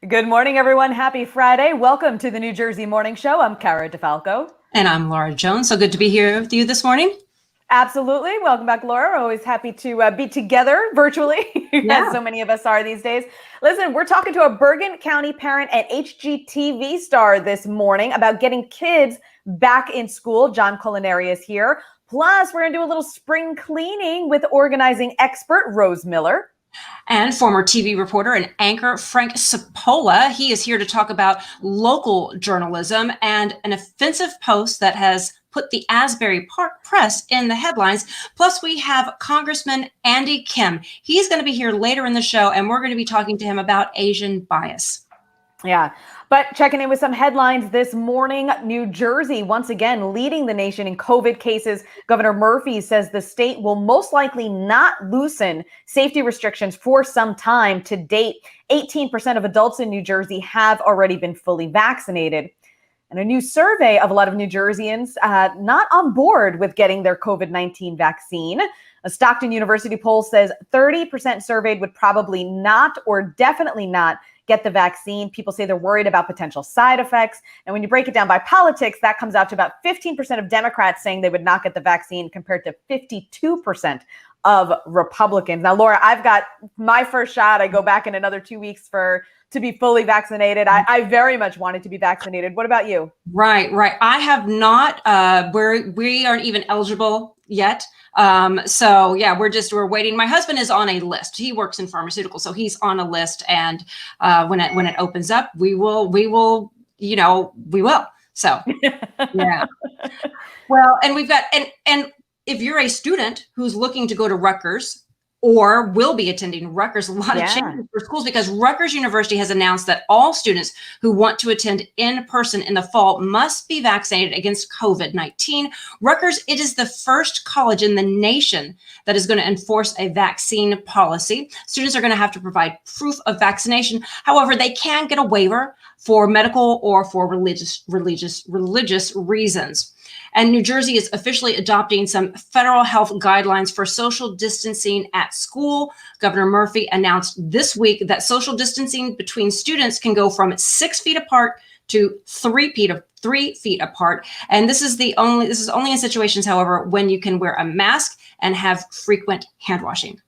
Good morning, everyone. Happy Friday. Welcome to the New Jersey Morning Show. I'm Cara Falco. And I'm Laura Jones. So good to be here with you this morning. Absolutely. Welcome back, Laura. Always happy to be together virtually, as so many of us are these days. Listen, we're talking to a Bergen County parent and HGTV star this morning about getting kids back in school. John Culinary is here. Plus, we're going to do a little spring cleaning with organizing expert Rose Miller. And former TV reporter and anchor Frank Sapola. He is here to talk about local journalism and an offensive post that has put the Asbury Park Press in the headlines. Plus, we have Congressman Andy Kim. He's going to be here later in the show, and we're going to be talking to him about Asian bias. Yeah, but checking in with some headlines this morning. New Jersey, once again, leading the nation in COVID cases. Governor Murphy says the state will most likely not loosen safety restrictions for some time. To date, 18% of adults in New Jersey have already been fully vaccinated. And a new survey of a lot of New Jerseyans not on board with getting their COVID-19 vaccine. A Stockton University poll says 30% surveyed would probably not or definitely not get the vaccine. People say they're worried about potential side effects. And when you break it down by politics, that comes out to about 15% of Democrats saying they would not get the vaccine compared to 52% of Republicans. Now, Laura, I've got my first shot. I go back in another 2 weeks to be fully vaccinated. I very much wanted to be vaccinated. What about you? Right. I have not. We aren't even eligible yet. So yeah, we're waiting. My husband is on a list. He works in pharmaceuticals, so he's on a list. And when it opens up, we will. So yeah. Well, and we've got and if you're a student who's looking to go to Rutgers or will be attending Rutgers, a lot of changes for schools, because Rutgers University has announced that all students who want to attend in person in the fall must be vaccinated against COVID-19. Rutgers, it is the first college in the nation that is going to enforce a vaccine policy. Students are going to have to provide proof of vaccination. However, they can get a waiver for medical or for religious reasons. And New Jersey is officially adopting some federal health guidelines for social distancing at school. Governor Murphy announced this week that social distancing between students can go from 6 feet apart to 3 feet apart. And this is only in situations, however, when you can wear a mask and have frequent hand washing.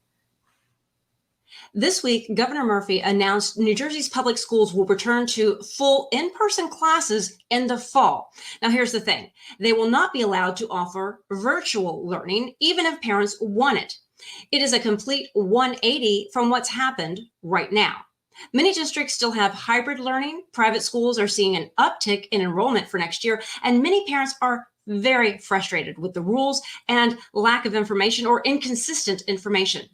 This week, Governor Murphy announced New Jersey's public schools will return to full in-person classes in the fall. Now, here's the thing. They will not be allowed to offer virtual learning, even if parents want it. It is a complete 180 from what's happened right now. Many districts still have hybrid learning. Private schools are seeing an uptick in enrollment for next year, and many parents are very frustrated with the rules and lack of information or inconsistent information.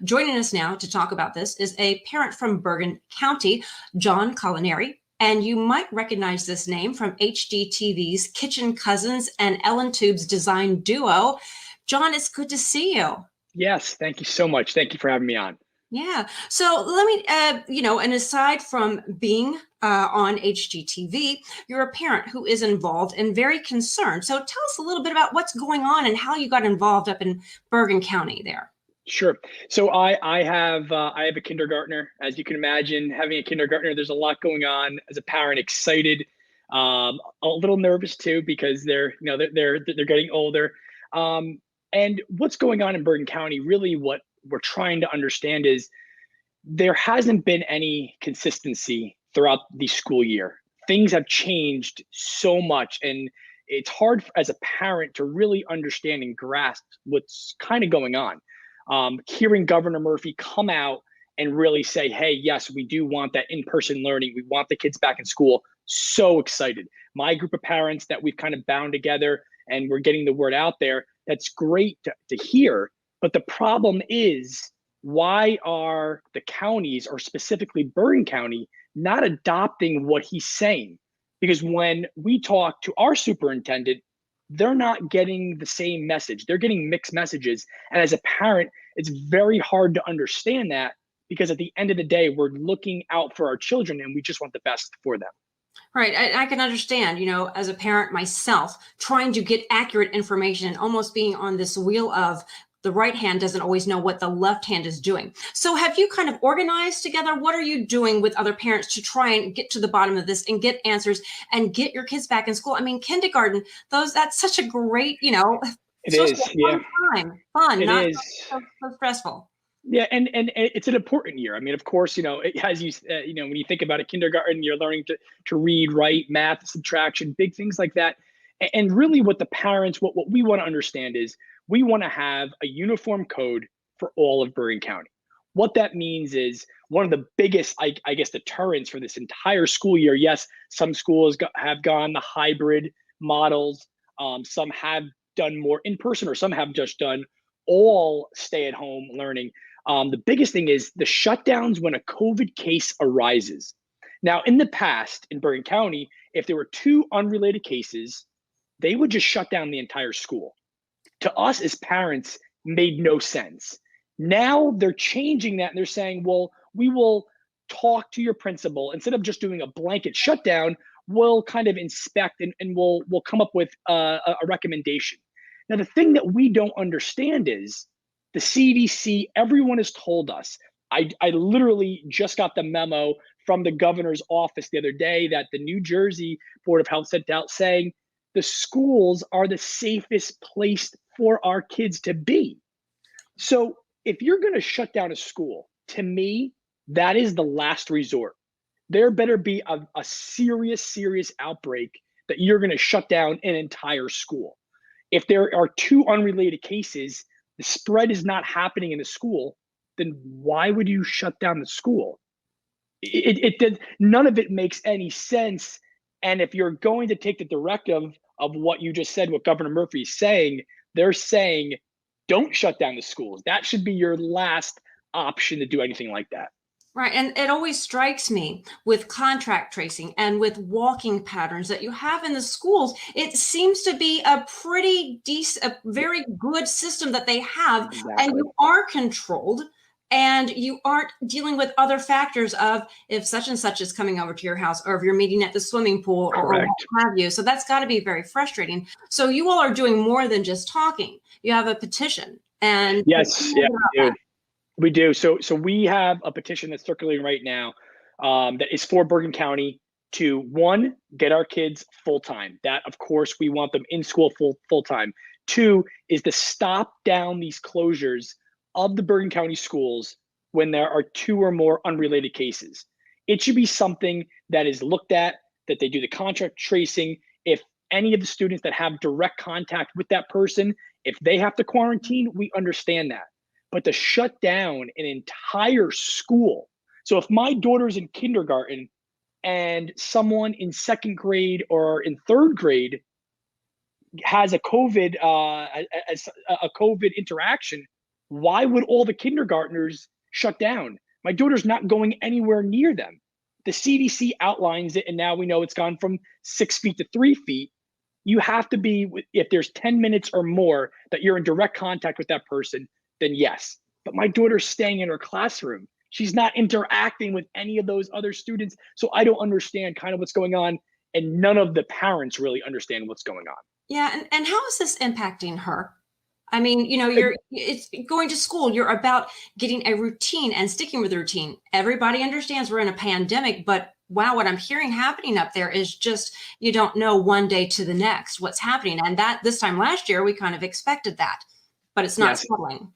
Joining us now to talk about this is a parent from Bergen County, John Culinary. And you might recognize this name from HGTV's Kitchen Cousins and Ellen Tube's design duo. John, it's good to see you. Yes, thank you so much. Thank you for having me on. Yeah. So let me, and aside from being on HGTV, you're a parent who is involved and very concerned. So tell us a little bit about what's going on and how you got involved up in Bergen County there. Sure. So I have a kindergartner. As you can imagine, having a kindergartner, there's a lot going on. As a parent, excited, a little nervous too, because they're getting older. And what's going on in Bergen County, really what we're trying to understand is there hasn't been any consistency throughout the school year. Things have changed so much, and it's hard as a parent to really understand and grasp what's kind of going on. Hearing Governor Murphy come out and really say, hey, yes, we do want that in-person learning. We want the kids back in school. So excited. My group of parents that we've kind of bound together and we're getting the word out there, that's great to hear. But the problem is, why are the counties, or specifically Bergen County, not adopting what he's saying? Because when we talk to our superintendent, they're not getting the same message. They're getting mixed messages. And as a parent, it's very hard to understand that, because at the end of the day, we're looking out for our children and we just want the best for them. Right. I can understand, as a parent myself, trying to get accurate information and almost being on this wheel of the right hand doesn't always know what the left hand is doing. So have you kind of organized together? What are you doing with other parents to try and get to the bottom of this and get answers and get your kids back in school? I mean, kindergarten, that's such a great, It it's supposed to is. be a Yeah, fun time, fun, it not is. so stressful. Yeah, and it's an important year. I mean, of course, as when you think about it, kindergarten, you're learning to read, write, math, subtraction, big things like that. And really, what the parents, what we want to understand is we want to have a uniform code for all of Bergen County. What that means is one of the biggest, I guess, deterrents for this entire school year. Yes, some schools have gone the hybrid models. Some have done more in person, or some have just done all stay-at-home learning. The biggest thing is the shutdowns when a COVID case arises. Now, in the past, in Bergen County, if there were 2 unrelated cases, they would just shut down the entire school. To us as parents, made no sense. Now they're changing that and they're saying, well, we will talk to your principal. Instead of just doing a blanket shutdown, we'll kind of inspect and we'll come up with a recommendation. Now, the thing that we don't understand is the CDC, everyone has told us. I literally just got the memo from the governor's office the other day that the New Jersey Board of Health sent out saying the schools are the safest place for our kids to be. So if you're going to shut down a school, to me, that is the last resort. There better be a serious outbreak that you're going to shut down an entire school. If there are 2 unrelated cases, the spread is not happening in the school, then why would you shut down the school? None of it makes any sense. And if you're going to take the directive of what you just said, what Governor Murphy is saying, they're saying, don't shut down the schools. That should be your last option to do anything like that. Right. And it always strikes me with contact tracing and with walking patterns that you have in the schools. It seems to be a pretty decent, a very good system that they have. Exactly. And you are controlled and you aren't dealing with other factors of if such and such is coming over to your house or if you're meeting at the swimming pool or what have you. So that's got to be very frustrating. So you all are doing more than just talking. You have a petition. And yes, yeah, we do. We do. So we have a petition that's circulating right now that is for Bergen County to, 1, get our kids full time. That, of course, we want them in school full time. 2 is to stop down these closures of the Bergen County schools when there are 2 or more unrelated cases. It should be something that is looked at, that they do the contact tracing. If any of the students that have direct contact with that person, if they have to quarantine, we understand that. But to shut down an entire school. So if my daughter's in kindergarten and someone in 2nd grade or in 3rd grade has a COVID interaction, why would all the kindergartners shut down? My daughter's not going anywhere near them. The CDC outlines it, and now we know it's gone from 6 feet to 3 feet. You have to be, if there's 10 minutes or more that you're in direct contact with that person, then yes. But my daughter's staying in her classroom. She's not interacting with any of those other students. So I don't understand kind of what's going on. And none of the parents really understand what's going on. Yeah. And how is this impacting her? I mean, it's going to school. You're about getting a routine and sticking with the routine. Everybody understands we're in a pandemic, but wow, what I'm hearing happening up there is just, you don't know one day to the next what's happening. And that this time last year, we kind of expected that, but it's not settling.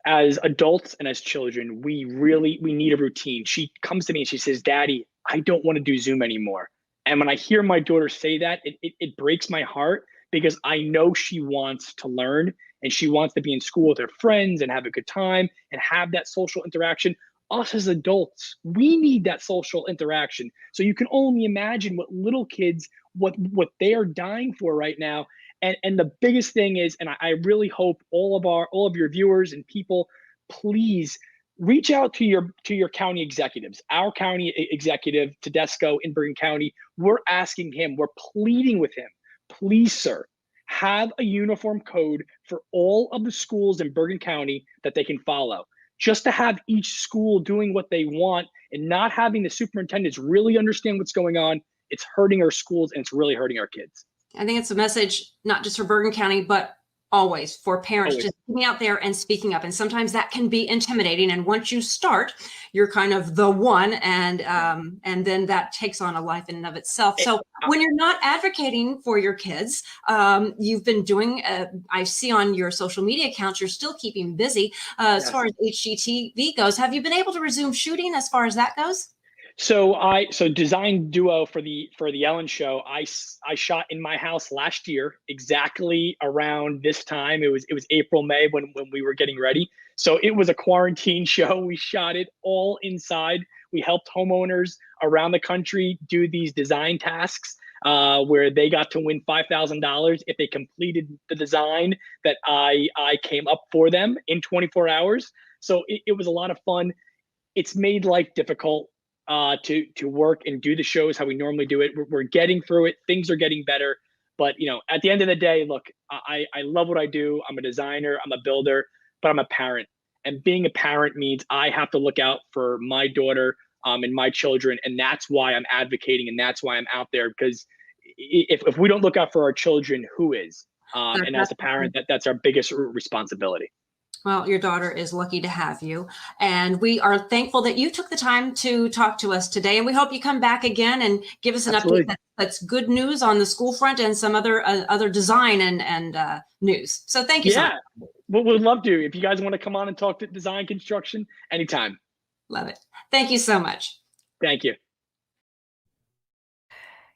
As adults and as children, we need a routine. She comes to me and she says, Daddy, I don't want to do Zoom anymore. And when I hear my daughter say that, it breaks my heart, because I know she wants to learn and she wants to be in school with her friends and have a good time and have that social interaction. Us as adults, we need that social interaction. So you can only imagine what little kids, what they are dying for right now. And the biggest thing is, and I really hope all of your viewers and people, please reach out to your county executives. Our county executive, Tedesco in Bergen County, we're asking him, we're pleading with him, please, sir, have a uniform code for all of the schools in Bergen County that they can follow. Just to have each school doing what they want and not having the superintendents really understand what's going on, it's hurting our schools and it's really hurting our kids. I think it's a message, not just for Bergen County, but always for parents Always. just getting out there and speaking up. And sometimes that can be intimidating. And once you start, you're kind of the one, and then that takes on a life in and of itself. So when you're not advocating for your kids, you've been doing, I see on your social media accounts, you're still keeping busy. As far as HGTV goes, have you been able to resume shooting as far as that goes? So design duo for the Ellen show. I shot in my house last year, exactly around this time. It was April, May when we were getting ready. So it was a quarantine show. We shot it all inside. We helped homeowners around the country do these design tasks where they got to win $5,000 if they completed the design that I came up for them in 24 hours. So it was a lot of fun. It's made life difficult to work and do the shows how we normally do it. We're getting through it. Things are getting better. But, at the end of the day, look, I love what I do. I'm a designer, I'm a builder, but I'm a parent. And being a parent means I have to look out for my daughter and my children. And that's why I'm advocating, and that's why I'm out there. Because if we don't look out for our children, who is? And as a parent, that's our biggest responsibility. Well, your daughter is lucky to have you. And we are thankful that you took the time to talk to us today. And we hope you come back again and give us an update that's good news on the school front and some other design and news. So thank you so much. Well, we'd love to. If you guys want to come on and talk to design construction, anytime. Love it. Thank you so much. Thank you.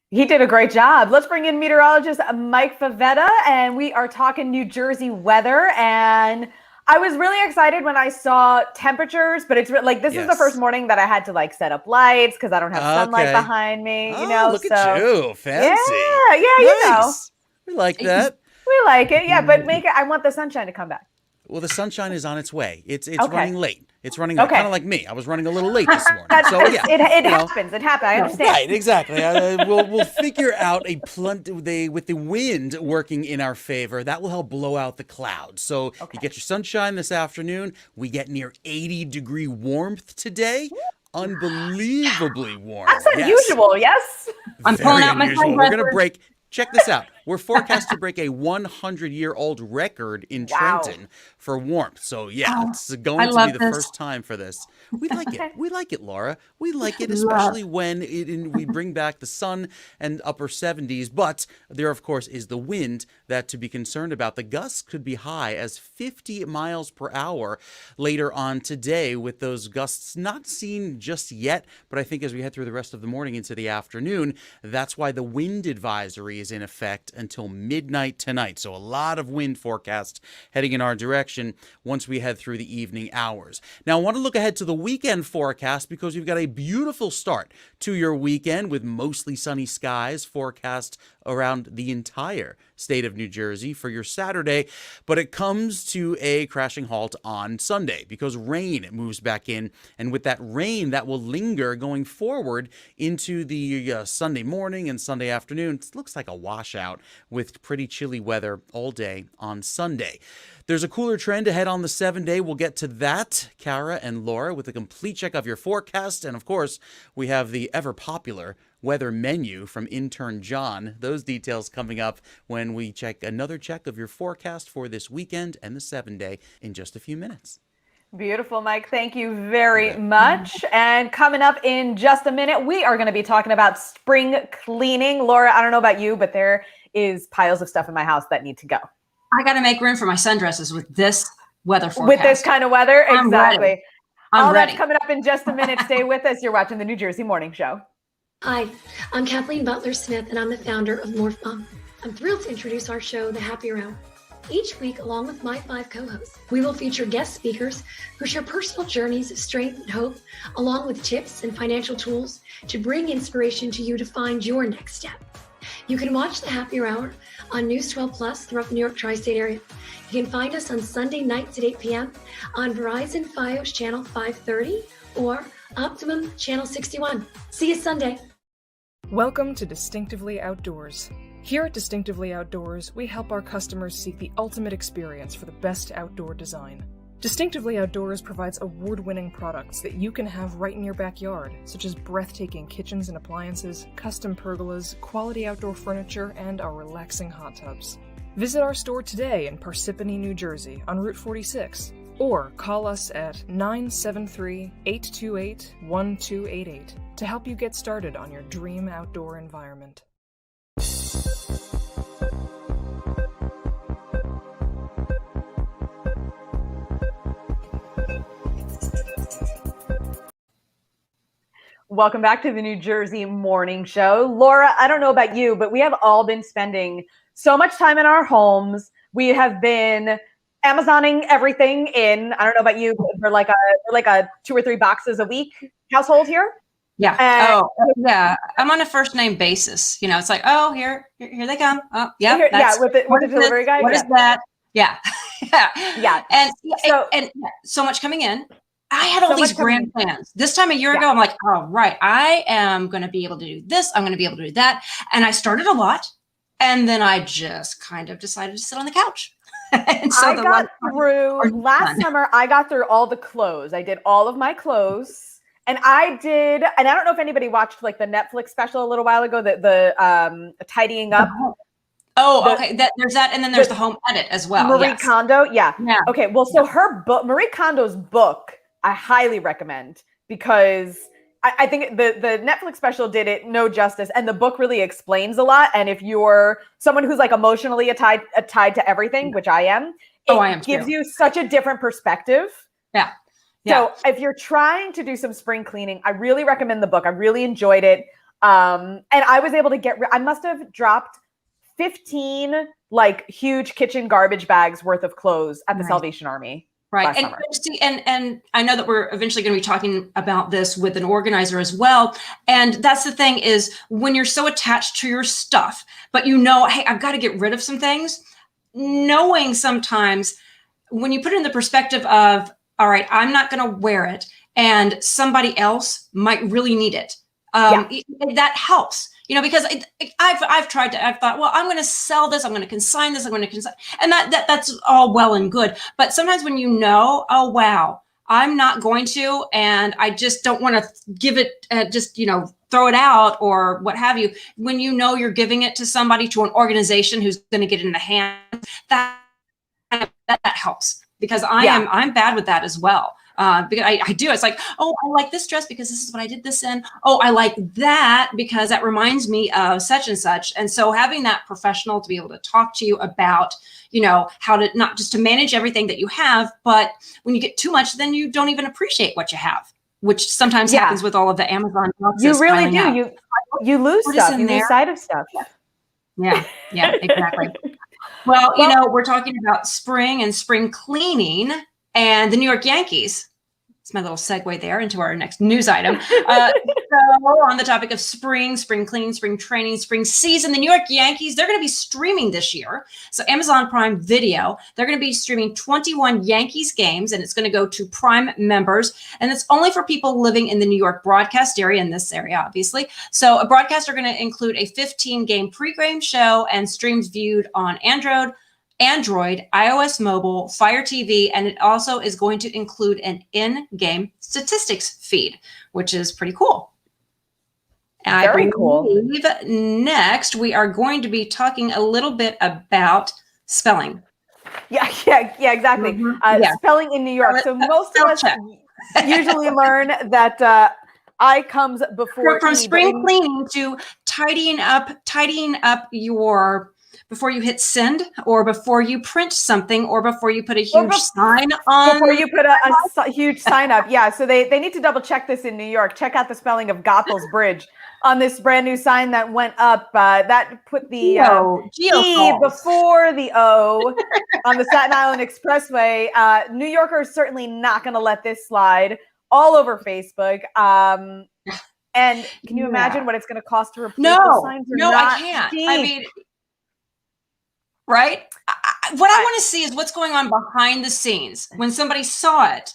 He did a great job. Let's bring in meteorologist Mike Favetta, and we are talking New Jersey weather. And I was really excited when I saw temperatures, but it's like this is the first morning that I had to set up lights because I don't have sunlight behind me. Look at you, fancy. Yeah, nice. We like that. We like it, yeah. But I want the sunshine to come back. Well, the sunshine is on its way. It's running late. It's running kind of like me. I was running a little late this morning. So yeah, it happens. It happens. I understand. Right, exactly. We'll figure out with the wind working in our favor. That will help blow out the clouds. So you get your sunshine this afternoon. We get near 80-degree warmth today. Unbelievably warm. That's unusual. Yes. I'm pulling out my phone. We're gonna break. Check this out. We're forecast to break a 100-year-old record in Trenton for warmth. So, it's going to be the first time for this. We like it. We like it, Laura. We like it, especially when we bring back the sun and upper 70s. But there, of course, is the wind that to be concerned about. The gusts could be high as 50 miles per hour later on today, with those gusts not seen just yet. But I think as we head through the rest of the morning into the afternoon, that's why the wind advisory is in effect until midnight tonight. So a lot of wind forecast heading in our direction once we head through the evening hours. Now, I want to look ahead to the weekend forecast because you've got a beautiful start to your weekend with mostly sunny skies forecast around the entire state of New Jersey for your Saturday, but it comes to a crashing halt on Sunday because rain moves back in, and with that rain that will linger going forward into the Sunday morning and Sunday afternoon. It looks like a washout with pretty chilly weather all day on Sunday. There's a cooler trend ahead on the 7-day. We'll get to that, Cara and Laura, with a complete check of your forecast. And of course, we have the ever popular weather menu from intern John. Those details coming up when we check another check of your forecast for this weekend and the 7-day in just a few minutes. Beautiful, Mike. Thank you very much. And coming up in just a minute, we are going to be talking about spring cleaning. Laura, I don't know about you, but there is piles of stuff in my house that need to go. I got to make room for my sundresses with this weather forecast. With this kind of weather? Exactly. I'm ready. That's coming up in just a minute. Stay with us. You're watching the New Jersey Morning Show. Hi, I'm Kathleen Butler-Smith, and I'm the founder of Morph Mom. I'm thrilled to introduce our show, The Happy Hour. Each week, along with my 5 co-hosts, we will feature guest speakers who share personal journeys of strength and hope, along with tips and financial tools to bring inspiration to you to find your next step. You can watch The Happy Hour on News 12 Plus throughout the New York tri-state area. You can find us on Sunday nights at 8 p.m. on Verizon Fios Channel 530 or Optimum Channel 61. See you Sunday. Welcome to Distinctively Outdoors. Here at Distinctively Outdoors, we help our customers seek the ultimate experience for the best outdoor design. Distinctively Outdoors provides award-winning products that you can have right in your backyard, such as breathtaking kitchens and appliances, custom pergolas, quality outdoor furniture, and our relaxing hot tubs. Visit our store today in Parsippany, New Jersey on Route 46, or call us at 973-828-1288 to help you get started on your dream outdoor environment. Welcome back to the New Jersey Morning Show. Laura, I don't know about you, but we have all been spending so much time in our homes. We have been Amazoning everything in. I don't know about you, but we're like a 2 or 3 boxes a week household here. Yeah. And yeah. I'm on a first name basis. You know, it's like, oh, here they come. Oh, yeah. With the delivery guy. What is that? Yeah. Yeah. And so much coming in. I had all these grand plans. This time a year ago, I'm like, oh, right. I am going to be able to do this. I'm going to be able to do that. And I started a lot. And then I just kind of decided to sit on the couch. And so last summer, I got through all the clothes. I did all of my clothes. And I don't know if anybody watched like the Netflix special a little while ago, the tidying up. Okay. There's that. And then there's the home edit as well. Marie Kondo. Yeah. Okay. Well, so her book, Marie Kondo's book, I highly recommend because I think the Netflix special did it no justice, and the book really explains a lot. And if you're someone who's like emotionally tied to everything, which I am, it gives you such a different perspective. Yeah. So if you're trying to do some spring cleaning, I really recommend the book. I really enjoyed it. And I was able to I must have dropped 15 like huge kitchen garbage bags worth of clothes at the Salvation Army. Right. And I know that we're eventually going to be talking about this with an organizer as well. And that's the thing is when you're so attached to your stuff, but you know, hey, I've got to get rid of some things, knowing sometimes when you put it in the perspective of, all right, I'm not going to wear it and somebody else might really need it. That helps. You know, because I've thought, well, I'm going to sell this. I'm going to consign this. And that's all well and good. But sometimes when you know, oh, wow, I'm not going to, and I just don't want to give it, throw it out or what have you. When you know you're giving it to somebody, to an organization who's going to get it in the hands, that helps because I'm bad with that as well. Because I do. It's like, oh, I like this dress because this is what I did this in. Oh, I like that because that reminds me of such and such. And so having that professional to be able to talk to you about, you know, how to not just to manage everything that you have, but when you get too much, then you don't even appreciate what you have, which sometimes happens with all of the Amazon boxes. You really do. You lose stuff. You lose sight of stuff. Yeah, exactly. Well, you know, we're talking about spring and spring cleaning. And the New York Yankees, it's my little segue there into our next news item. So on the topic of spring cleaning, spring training, spring season, the New York Yankees, they're going to be streaming this year. So Amazon Prime Video, they're going to be streaming 21 Yankees games, and it's going to go to Prime members. And it's only for people living in the New York broadcast area, in this area, obviously. So a broadcast are going to include a 15-game pregame show and streams viewed on Android, iOS mobile, Fire TV, and it also is going to include an in-game statistics feed, which is pretty cool. Very cool. Next, we are going to be talking a little bit about spelling. Yeah, exactly. Spelling in New York. So most of us usually learn that I comes before from spring cleaning to tidying up your before you hit send or before you print something or before you put a huge sign on. Before you put a huge sign up. Yeah. So they need to double check this in New York. Check out the spelling of Goethals Bridge on this brand new sign that went up. That put the E before the O on the Staten Island Expressway. New Yorkers certainly not going to let this slide all over Facebook. And can you imagine what it's going to cost to replace those signs? I can't. I mean, right? What I want to see is what's going on behind the scenes. When somebody saw it,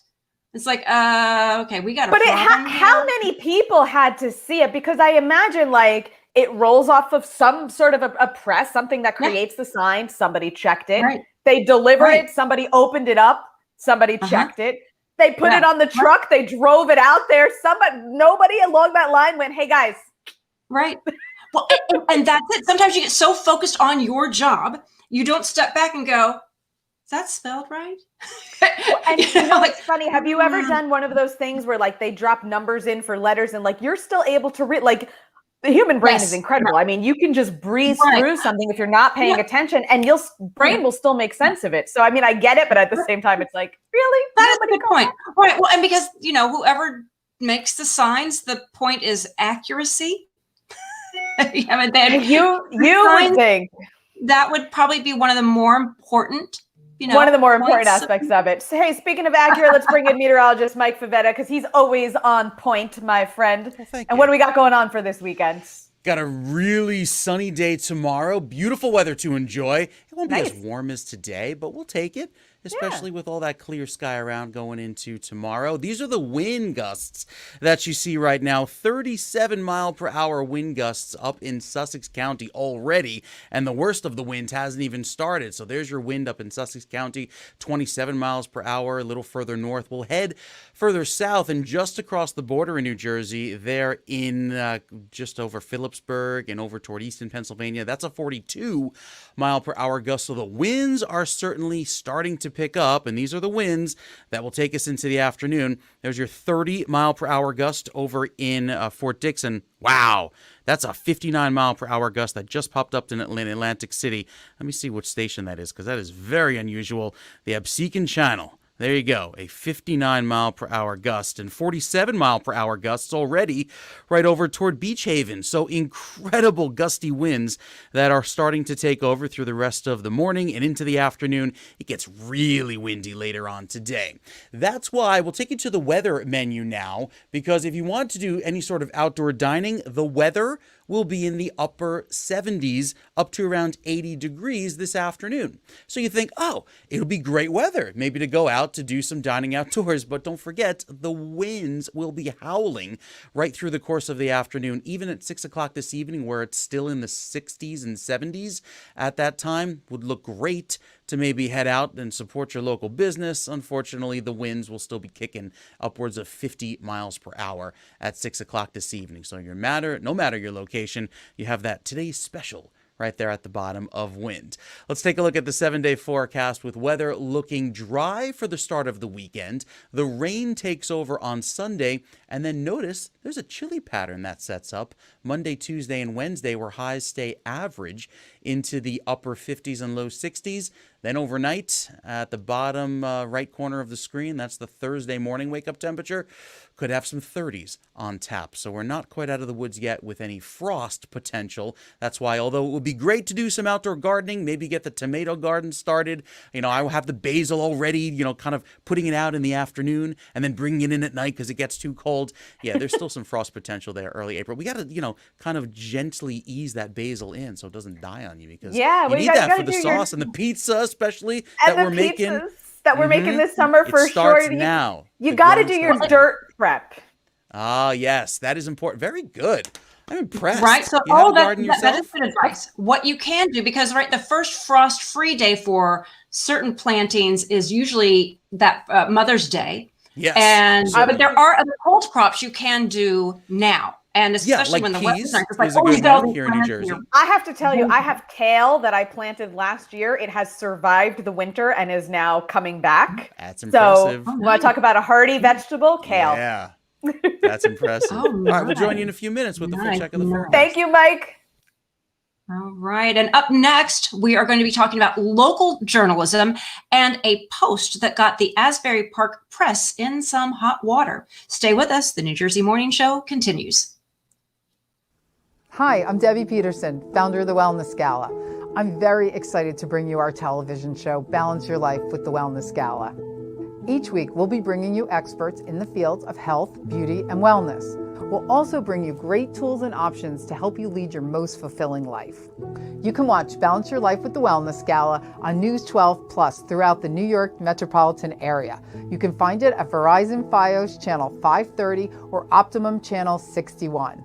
it's like, okay, we got a problem. But how many people had to see it? Because I imagine like it rolls off of some sort of a press, something that creates the sign. Somebody checked it. Right. They delivered it. Somebody opened it up. Somebody checked it. They put it on the truck. They drove it out there. Nobody along that line went, hey guys. Right. Well, and that's it. Sometimes you get so focused on your job you don't step back and go, is that spelled right? And you know, it's funny. Have you ever done one of those things where like they drop numbers in for letters and like you're still able to read? Like the human brain is incredible. I mean, you can just breeze through something if you're not paying attention, and your brain will still make sense of it. So I mean, I get it, but at the same time, it's like, really? That's a good point. Right. Well, and because whoever makes the signs, the point is accuracy. You would think that would probably be one of the more important. One of the more important aspects of it. So, hey, speaking of accurate, let's bring in meteorologist Mike Favetta because he's always on point, my friend. Well, and what do we got going on for this weekend? Got a really sunny day tomorrow. Beautiful weather to enjoy. It won't be as warm as today, but we'll take it, especially with all that clear sky around going into tomorrow. These are the wind gusts that you see right now. 37-mile-per-hour wind gusts up in Sussex County already, and the worst of the wind hasn't even started. So there's your wind up in Sussex County, 27 miles per hour. A little further north. We'll head further south and just across the border in New Jersey. They're in just over Phillipsburg and over toward Easton, Pennsylvania. That's a 42-mile-per-hour gust. So the winds are certainly starting to pick up, and these are the winds that will take us into the afternoon. There's your 30-mile-per-hour gust over in Fort Dixon. Wow, that's a 59-mile-per-hour gust that just popped up in Atlantic City. Let me see which station that is, because that is very unusual. The Absecon Channel. There you go, a 59-mile-per-hour gust and 47-mile-per-hour gusts already right over toward Beach Haven. So incredible gusty winds that are starting to take over through the rest of the morning and into the afternoon. It gets really windy later on today. That's why we'll take you to the weather menu now, because if you want to do any sort of outdoor dining, the weather will be in the upper 70s up to around 80 degrees this afternoon. So you think, oh, it'll be great weather, maybe to go out to do some dining outdoors, but don't forget the winds will be howling right through the course of the afternoon, even at 6 o'clock this evening where it's still in the 60s and 70s at that time. Would look great to maybe head out and support your local business. Unfortunately, the winds will still be kicking upwards of 50 miles per hour at 6 o'clock this evening. So no matter your location, you have that today's special right there at the bottom of wind. Let's take a look at the 7-day forecast with weather looking dry for the start of the weekend. The rain takes over on Sunday, and then notice there's a chilly pattern that sets up Monday, Tuesday, and Wednesday where highs stay average into the upper 50s and low 60s. Then overnight at the bottom right corner of the screen, that's the Thursday morning wake-up temperature, could have some 30s on tap. So we're not quite out of the woods yet with any frost potential. That's why, although it would be great to do some outdoor gardening, maybe get the tomato garden started. I will have the basil already, kind of putting it out in the afternoon and then bringing it in at night because it gets too cold. Yeah, there's still some frost potential there early April. We got to, kind of gently ease that basil in so it doesn't die on you, because you need that for the sauce and the pizza, especially that we're making. That we're making this summer for it starts sure. Now. You got to do your dirt prep. Ah, yes, that is important. Very good. I'm impressed. Right. So, that is good advice. What you can do, because the first frost-free day for certain plantings is usually that Mother's Day. Yes. And but there are other cold crops you can do now. And especially when the weather's nice, it's like, here in New Jersey. I have to tell you, I have kale that I planted last year. It has survived the winter and is now coming back. That's impressive. So, want to talk about a hardy vegetable? Kale. Yeah, that's impressive. All right, we'll join you in a few minutes with the full check of the forecast. Thank you, Mike. All right. And up next, we are going to be talking about local journalism and a post that got the Asbury Park Press in some hot water. Stay with us. The New Jersey Morning Show continues. Hi, I'm Debbie Peterson, founder of the Wellness Gala. I'm very excited to bring you our television show, Balance Your Life with the Wellness Gala. Each week, we'll be bringing you experts in the fields of health, beauty, and wellness. We'll also bring you great tools and options to help you lead your most fulfilling life. You can watch Balance Your Life with the Wellness Gala on News 12 Plus throughout the New York metropolitan area. You can find it at Verizon Fios Channel 530 or Optimum Channel 61.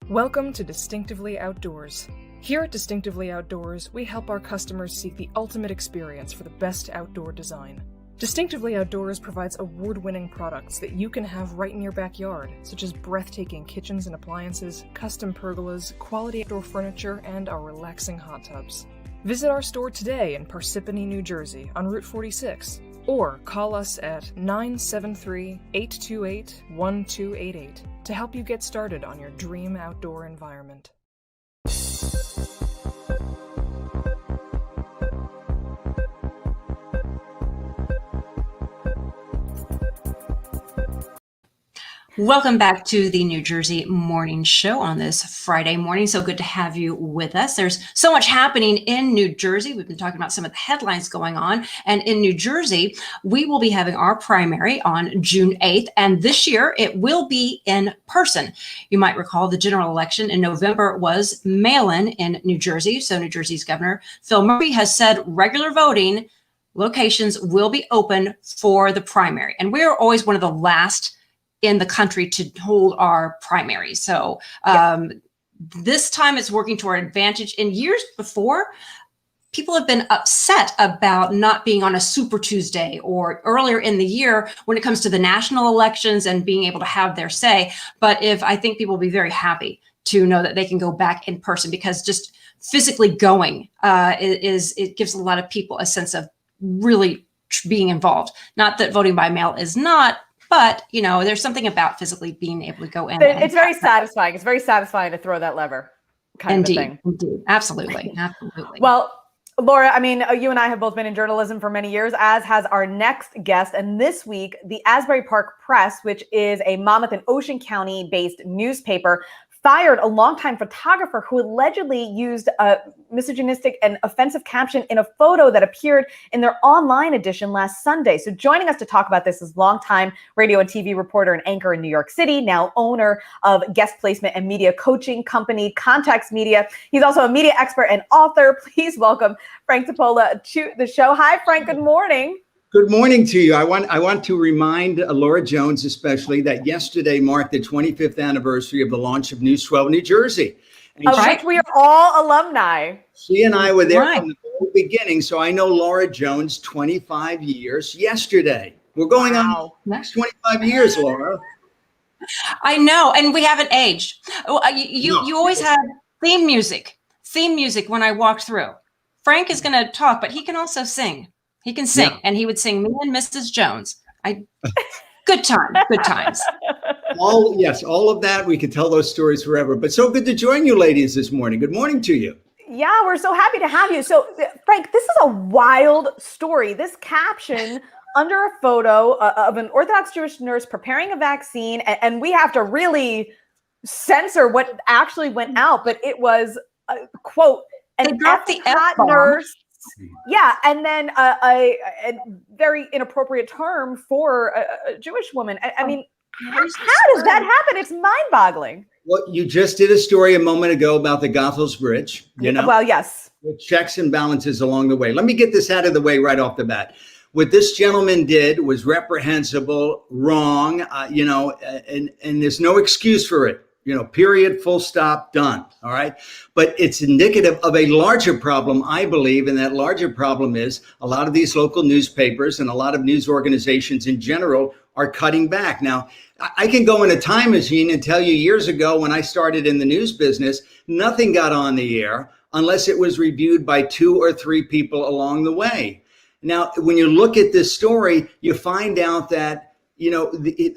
Welcome to Distinctively Outdoors. Here at Distinctively Outdoors, we help our customers seek the ultimate experience for the best outdoor design. Distinctively Outdoors provides award-winning products that you can have right in your backyard, such as breathtaking kitchens and appliances, custom pergolas, quality outdoor furniture, and our relaxing hot tubs. Visit our store today in Parsippany, New Jersey on Route 46, or call us at 973-828-1288 to help you get started on your dream outdoor environment. Welcome back to the New Jersey Morning Show on this Friday morning. So good to have you with us. There's so much happening in New Jersey. We've been talking about some of the headlines going on. And in New Jersey, we will be having our primary on June 8th. And this year, it will be in person. You might recall the general election in November was mail-in in New Jersey. So New Jersey's Governor Phil Murphy has said regular voting locations will be open for the primary. And we're always one of the last in the country to hold our primary. So this time it's working to our advantage. In years before, people have been upset about not being on a Super Tuesday or earlier in the year when it comes to the national elections and being able to have their say. But I think people will be very happy to know that they can go back in person, because just physically going it gives a lot of people a sense of really being involved. Not that voting by mail is not, but, there's something about physically being able to go in. It's very satisfying. It's very satisfying to throw that lever kind of a thing. Indeed. Absolutely. Absolutely. Well, Laura, you and I have both been in journalism for many years, as has our next guest. And this week, the Asbury Park Press, which is a Monmouth and Ocean County-based newspaper, fired a longtime photographer who allegedly used a misogynistic and offensive caption in a photo that appeared in their online edition last Sunday. So joining us to talk about this is longtime radio and TV reporter and anchor in New York City, now owner of guest placement and media coaching company Context Media. He's also a media expert and author. Please welcome Frank Topola to the show. Hi, Frank. Good morning. Good morning to you. I want to remind Laura Jones especially that yesterday marked the 25th anniversary of the launch of News 12 New Jersey. Of which we are all alumni. She and I were there from the very beginning, so I know Laura Jones 25 years yesterday. We're going on next 25 years, Laura. I know, and we haven't aged. You always had theme music when I walked through. Frank is going to talk, but he can also sing. He can sing, and he would sing Me and Mrs. Jones. Good times. All of that. We could tell those stories forever. But so good to join you ladies this morning. Good morning to you. Yeah, we're so happy to have you. So, Frank, this is a wild story. This caption under a photo of an Orthodox Jewish nurse preparing a vaccine, and we have to really censor what actually went out, but it was, quote, an F-hot nurse. Yeah, and then a very inappropriate term for a Jewish woman. I mean, how does that happen? It's mind-boggling. Well, you just did a story a moment ago about the Goethals Bridge, Well, yes. With checks and balances along the way. Let me get this out of the way right off the bat. What this gentleman did was reprehensible, wrong, and there's no excuse for it. Period, full stop, done. All right. But it's indicative of a larger problem, I believe. And that larger problem is a lot of these local newspapers and a lot of news organizations in general are cutting back. Now, I can go in a time machine and tell you years ago when I started in the news business, nothing got on the air unless it was reviewed by 2 or 3 people along the way. Now, when you look at this story, you find out that,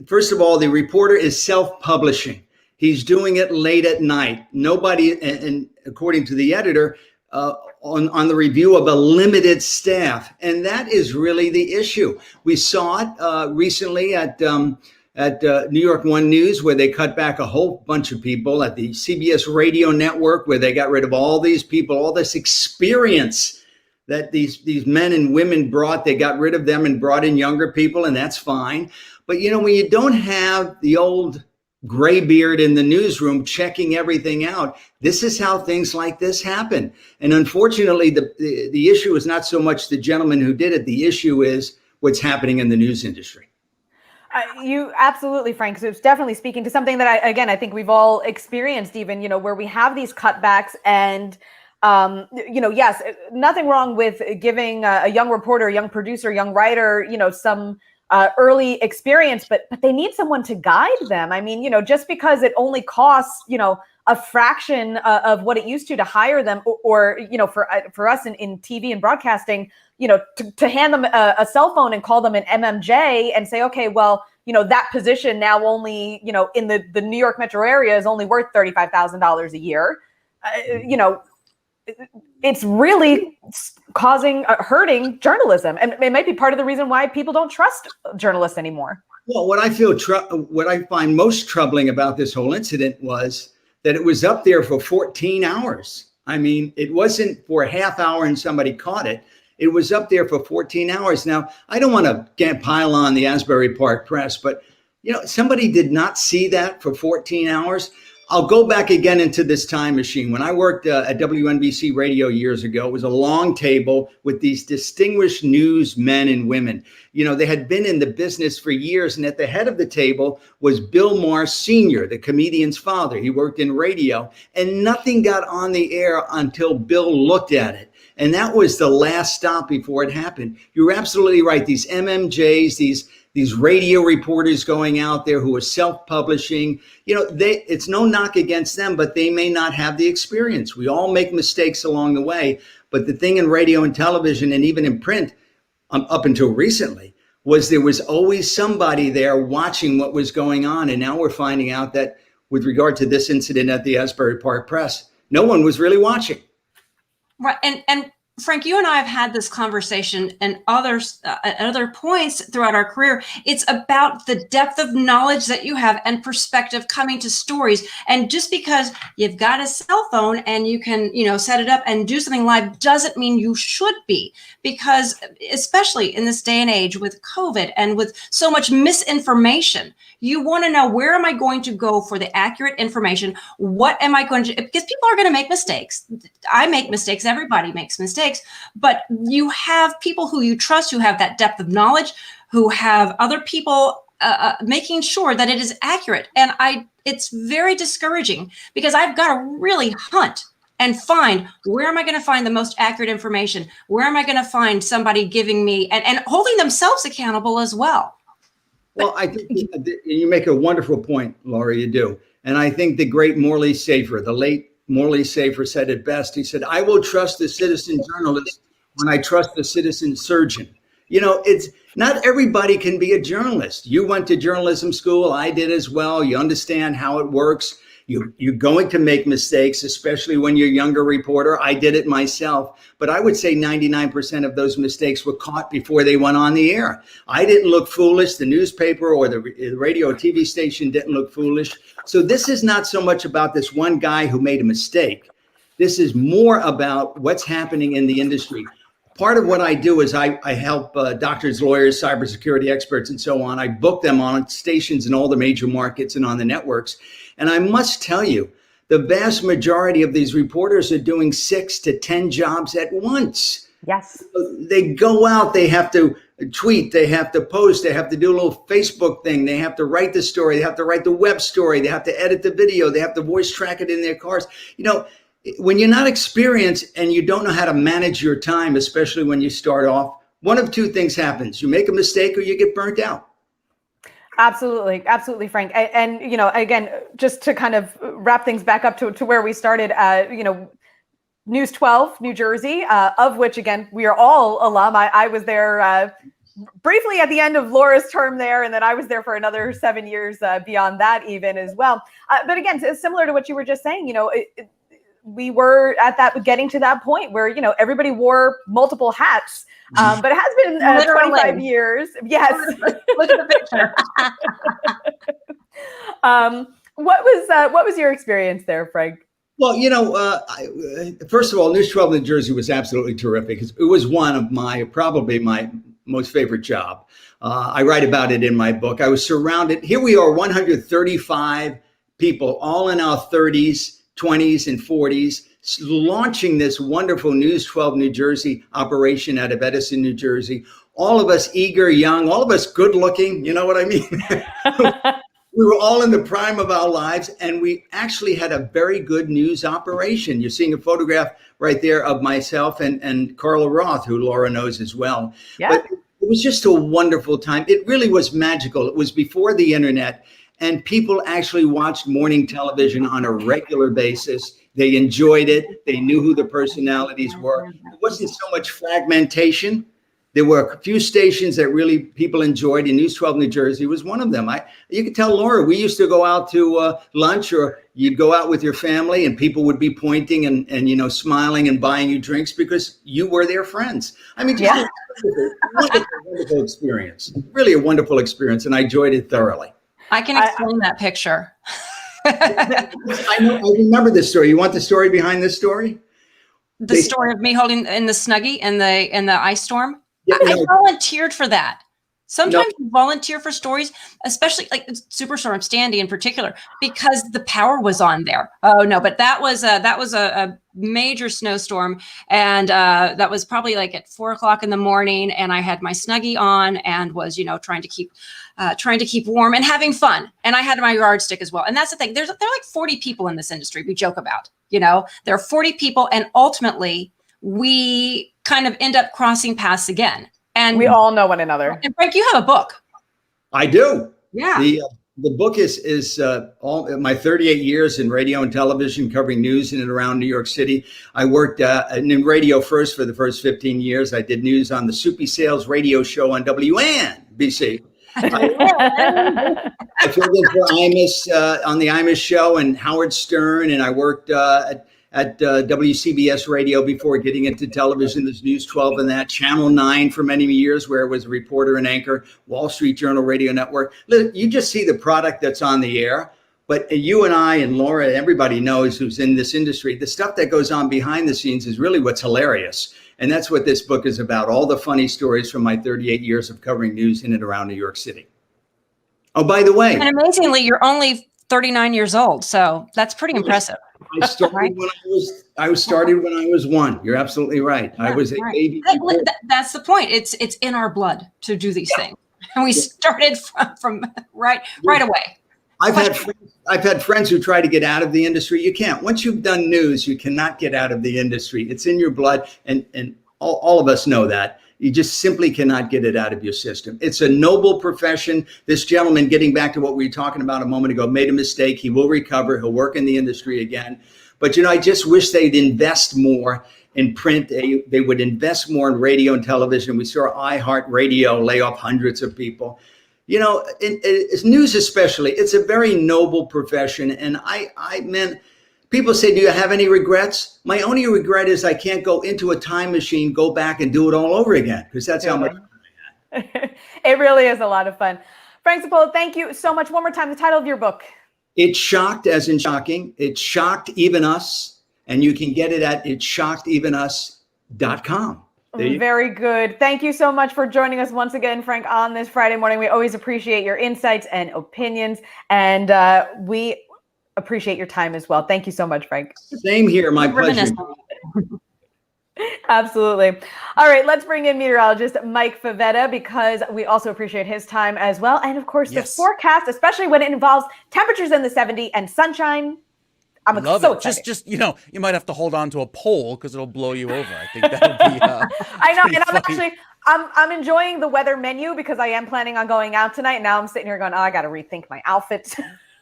first of all, the reporter is self-publishing. He's doing it late at night. Nobody, and according to the editor, on the review of a limited staff. And that is really the issue. We saw it recently at New York One News, where they cut back a whole bunch of people, at the CBS radio network, where they got rid of all these people, all this experience that these men and women brought. They got rid of them and brought in younger people, and that's fine. But, when you don't have the old graybeard in the newsroom checking everything out, this is how things like this happen. And unfortunately, the issue is not so much the gentleman who did it. The issue is what's happening in the news industry. You absolutely, Frank. So it's definitely speaking to something that I think we've all experienced, even, where we have these cutbacks and, yes, nothing wrong with giving a young reporter, a young producer, young writer, some early experience, but they need someone to guide them. I mean, just because it only costs, a fraction of what it used to hire them, or for us in TV and broadcasting, to hand them a cell phone and call them an MMJ and say, okay, well, that position now only, in the New York metro area is only worth $35,000 a year. It's really hurting journalism. And it might be part of the reason why people don't trust journalists anymore. Well, what I find most troubling about this whole incident was that it was up there for 14 hours. I mean, it wasn't for a half hour and somebody caught it. It was up there for 14 hours. Now, I don't want to pile on the Asbury Park Press, but somebody did not see that for 14 hours. I'll go back again into this time machine. When I worked at WNBC Radio years ago, it was a long table with these distinguished news men and women. They had been in the business for years. And at the head of the table was Bill Maher Sr., the comedian's father. He worked in radio, and nothing got on the air until Bill looked at it. And that was the last stop before it happened. You're absolutely right. These MMJs, these radio reporters going out there who are self-publishing, it's no knock against them, but they may not have the experience. We all make mistakes along the way. But the thing in radio and television, and even in print, up until recently, was there was always somebody there watching what was going on. And now we're finding out that with regard to this incident at the Asbury Park Press, no one was really watching. Right. And Frank, you and I have had this conversation and others at other points throughout our career. It's about the depth of knowledge that you have and perspective coming to stories. And just because you've got a cell phone and you can, set it up and do something live doesn't mean you should be. Because especially in this day and age with COVID and with so much misinformation, you want to know, where am I going to go for the accurate information? What am I going to, because people are going to make mistakes. I make mistakes. Everybody makes mistakes. But you have people who you trust, who have that depth of knowledge, who have other people making sure that it is accurate. And it's very discouraging because I've got to really hunt and find, where am I going to find the most accurate information? Where am I going to find somebody giving me and holding themselves accountable as well? Well, I think you make a wonderful point, Laura, you do. And I think the great Morley Safer, the late Morley Safer, said it best. He said, I will trust the citizen journalist when I trust the citizen surgeon. It's not everybody can be a journalist. You went to journalism school. I did as well. You understand how it works. You're going to make mistakes, especially when you're a younger reporter. I did it myself, but I would say 99% of those mistakes were caught before they went on the air. I didn't look foolish. The newspaper or the radio or TV station didn't look foolish. So this is not so much about this one guy who made a mistake. This is more about what's happening in the industry. Part of what I do is I help doctors, lawyers, cybersecurity experts, and so on. I book them on stations in all the major markets and on the networks. And I must tell you, the vast majority of these reporters are doing 6 to 10 jobs at once. Yes. They go out, they have to tweet, they have to post, they have to do a little Facebook thing, they have to write the story, they have to write the web story, they have to edit the video, they have to voice track it in their cars. When you're not experienced and you don't know how to manage your time, especially when you start off, one of two things happens. You make a mistake or you get burnt out. Absolutely, Frank. And again, just to kind of wrap things back up to where we started, News 12, New Jersey, of which, again, we are all alum. I was there briefly at the end of Laura's term there, and then I was there for another 7 years beyond that even as well. But again, it's similar to what you were just saying, we were getting to that point where, everybody wore multiple hats. But it has been 25 years. Yes. Look at the picture. What was your experience there, Frank? Well, first of all, News 12 New Jersey was absolutely terrific. It was one of probably my most favorite job. I write about it in my book. I was surrounded. Here we are, 135 people, all in our 30s, 20s, and 40s, launching this wonderful News 12 New Jersey operation out of Edison, New Jersey. All of us eager, young, all of us good looking, you know what I mean? We were all in the prime of our lives, and we actually had a very good news operation. You're seeing a photograph right there of myself and Carla Roth, who Laura knows as well. Yeah. But it was just a wonderful time. It really was magical. It was before the internet. And people actually watched morning television on a regular basis. They enjoyed it. They knew who the personalities were. It wasn't so much fragmentation. There were a few stations that really people enjoyed, and News 12 New Jersey was one of them. You could tell Laura, we used to go out to lunch, or you'd go out with your family and people would be pointing and smiling and buying you drinks because you were their friends. I mean, just a wonderful experience, really a wonderful experience. And I enjoyed it thoroughly. I can explain that picture. I remember this story. You want the story behind this story? The story of me holding in the Snuggie and the ice storm. Yeah, I volunteered for that. Sometimes you volunteer for stories, especially like Superstorm Sandy in particular, because the power was on there. Oh no, but that was a major snowstorm, and that was probably like at 4:00 in the morning, and I had my Snuggie on and was trying to keep warm and having fun, and I had my yardstick as well. And that's the thing. There are like 40 people in this industry. We joke about, there are 40 people, and ultimately we kind of end up crossing paths again. And we all know one another. And Frank, you have a book. I do. Yeah. The book is all my 38 years in radio and television covering news in and around New York City. I worked in radio first for the first 15 years. I did news on the Soupy Sales radio show on WNBC. I filled in for Imus on the Imus show and Howard Stern, and I worked at WCBS radio before getting into television. There's News 12 and that, Channel 9 for many years, where I was a reporter and anchor, Wall Street Journal Radio Network. You just see the product that's on the air, but you and I and Laura, everybody knows who's in this industry, the stuff that goes on behind the scenes is really what's hilarious. And that's what this book is about, all the funny stories from my 38 years of covering news in and around New York City. Oh, by the way. And amazingly, you're only 39 years old, so that's pretty impressive. I started when I was one. You're absolutely right. Yeah, I was a baby. That's the point. It's in our blood to do these things, and we started from right away. I've had friends who try to get out of the industry. You can't. Once you've done news, you cannot get out of the industry. It's in your blood, and all of us know that. You just simply cannot get it out of your system. It's a noble profession. This gentleman, getting back to what we were talking about a moment ago, made a mistake. He will recover. He'll work in the industry again. But, I just wish they'd invest more in print. They would invest more in radio and television. We saw iHeartRadio lay off hundreds of people. In news especially, it's a very noble profession. And people say, do you have any regrets? My only regret is I can't go into a time machine, go back and do it all over again, because that's how much fun I had. It really is a lot of fun. Frank Zappolo, thank you so much. One more time, the title of your book. It Shocked, as in shocking. It Shocked Even Us. And you can get it at itshockedevenus.com. Very good. Thank you so much for joining us once again, Frank, on this Friday morning. We always appreciate your insights and opinions, and we appreciate your time as well. Thank you so much, Frank. Same here. My pleasure. Absolutely. All right, let's bring in meteorologist Mike Favetta, because we also appreciate his time as well. And of course, the forecast, especially when it involves temperatures in the 70s and sunshine. I'm so excited. Just you might have to hold on to a pole because it'll blow you over. I think that'll be I know, and I'm enjoying the weather menu because I am planning on going out tonight. Now I'm sitting here going, I got to rethink my outfit.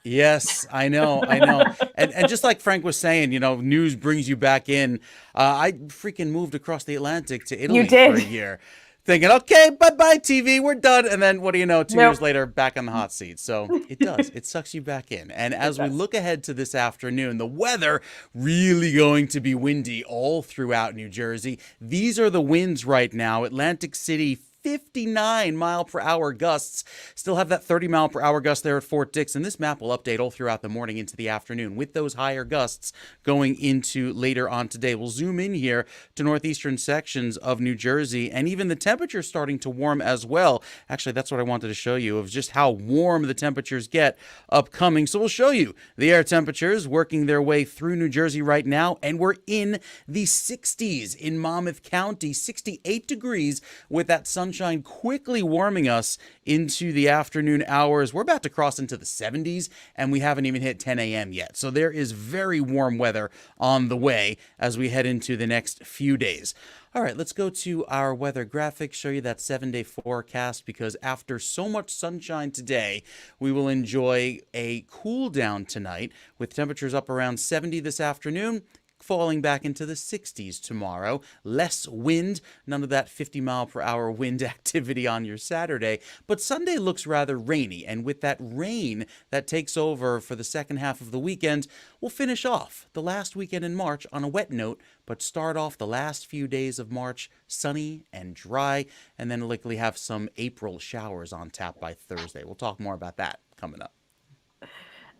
Yes, I know. And just like Frank was saying, news brings you back in. I freaking moved across the Atlantic to Italy for a year, thinking, okay, bye-bye TV, we're done. And then what do you know, 2 years later, back on the hot seat. So it does. It sucks you back in. And as we look ahead to this afternoon, the weather really going to be windy all throughout New Jersey. These are the winds right now. Atlantic City, 59 mile per hour gusts. Still have that 30 mile per hour gust there at Fort Dix. And this map will update all throughout the morning into the afternoon with those higher gusts going into later on today. We'll zoom in here to northeastern sections of New Jersey, and even the temperature starting to warm as well. Actually, that's what I wanted to show you, of just how warm the temperatures get upcoming. So we'll show you the air temperatures working their way through New Jersey right now. And we're in the 60s in Monmouth County, 68 degrees with that sunshine sunshine quickly warming us into the afternoon hours. We're about to cross into the 70s, and we haven't even hit 10 a.m. yet. So there is very warm weather on the way as we head into the next few days. All right, let's go to our weather graphic, show you that 7-day forecast, because after so much sunshine today, we will enjoy a cool down tonight with temperatures up around 70 this afternoon, falling back into the 60s tomorrow. Less wind, none of that 50-mile-per-hour wind activity on your Saturday. But Sunday looks rather rainy, and with that rain that takes over for the second half of the weekend, we'll finish off the last weekend in March on a wet note, but start off the last few days of March sunny and dry, and then likely have some April showers on tap by Thursday. We'll talk more about that coming up.